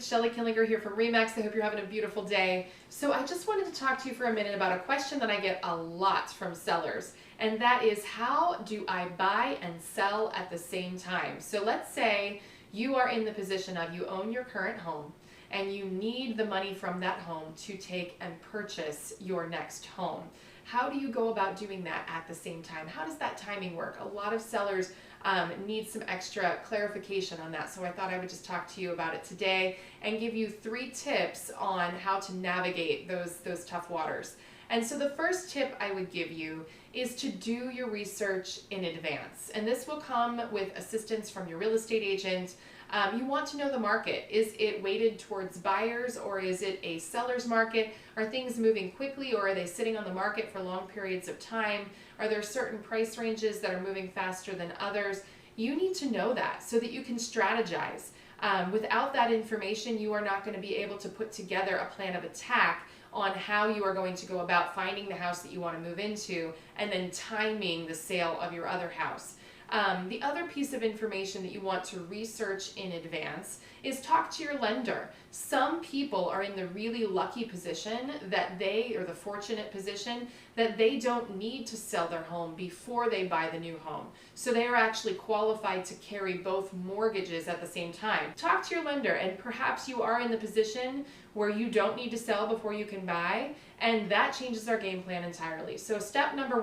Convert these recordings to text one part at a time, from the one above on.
it's Shelly Kinlinger here from RE/MAX. I hope you're having a beautiful day. So I just wanted to talk to you for a minute about a question that I get a lot from sellers, and that is, how do I buy and sell at the same time? So let's say you are in the position of, you own your current home and you need the money from that home to take and purchase your next home. How do you go about doing that at the same time? How does that timing work? A lot of sellers need some extra clarification on that, so I thought I would just talk to you about it today and give you 3 tips on how to navigate those tough waters. And so the first tip I would give you is to do your research in advance, and this will come with assistance from your real estate agent. You want to know the market. Is it weighted towards buyers, or is it a seller's market? Are things moving quickly, or are they sitting on the market for long periods of time? Are there certain price ranges that are moving faster than others? You need to know that so that you can strategize. Without that information, you are not going to be able to put together a plan of attack on how you are going to go about finding the house that you want to move into and then timing the sale of your other house. The other piece of information that you want to research in advance is talk to your lender. Some people are in the really lucky position that or the fortunate position that they don't need to sell their home before they buy the new home. So they are actually qualified to carry both mortgages at the same time. Talk to your lender, and perhaps you are in the position where you don't need to sell before you can buy, and that changes our game plan entirely. So tip number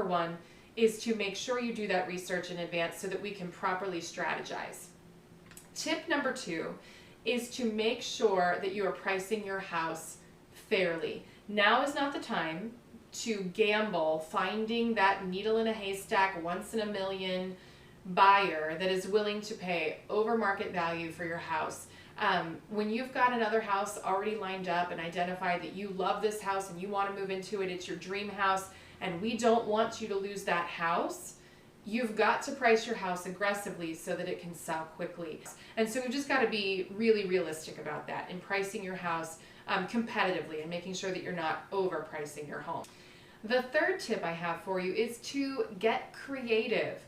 one, is to make sure you do that research in advance so that we can properly strategize. Tip number 2 is to make sure that you are pricing your house fairly. Now is not the time to gamble finding that needle in a haystack, once in a million buyer that is willing to pay over market value for your house. When you've got another house already lined up and identified that you love this house and you want to move into it, it's your dream house, and we don't want you to lose that house, you've got to price your house aggressively so that it can sell quickly. And so we've just got to be really realistic about that in pricing your house competitively and making sure that you're not overpricing your home. The third tip I have for you is to get creative.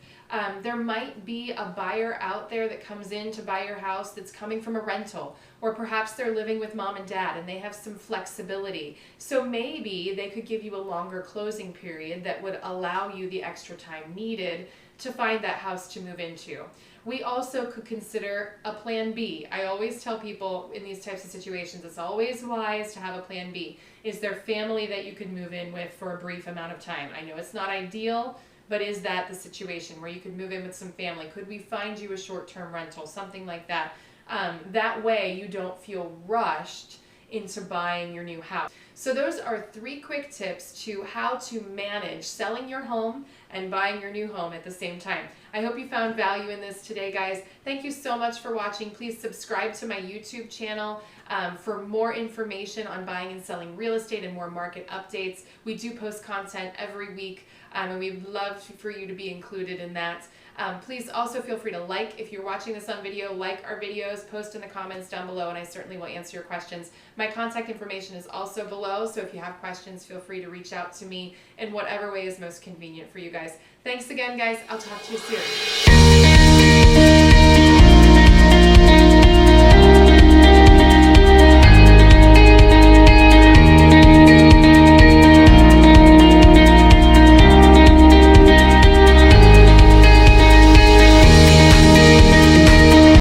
There might be a buyer out there that comes in to buy your house that's coming from a rental, or perhaps they're living with mom and dad and they have some flexibility. So maybe they could give you a longer closing period that would allow you the extra time needed to find that house to move into. We also could consider a plan B. I always tell people in these types of situations, it's always wise to have a plan B. Is there family that you could move in with for a brief amount of time? I know it's not ideal, but is that the situation where you could move in with some family? Could we find you a short-term rental, something like that? That way you don't feel rushed into buying your new house. So those are 3 quick tips to how to manage selling your home and buying your new home at the same time. I hope you found value in this today, guys. Thank you so much for watching. Please subscribe to my YouTube channel for more information on buying and selling real estate and more market updates. We do post content every week, and we'd love for you to be included in that. Please also feel free to like, if you're watching this on video, like our videos, post in the comments down below, and I certainly will answer your questions. My contact information is also below, so if you have questions, feel free to reach out to me in whatever way is most convenient for you guys. Thanks again, guys. I'll talk to you soon.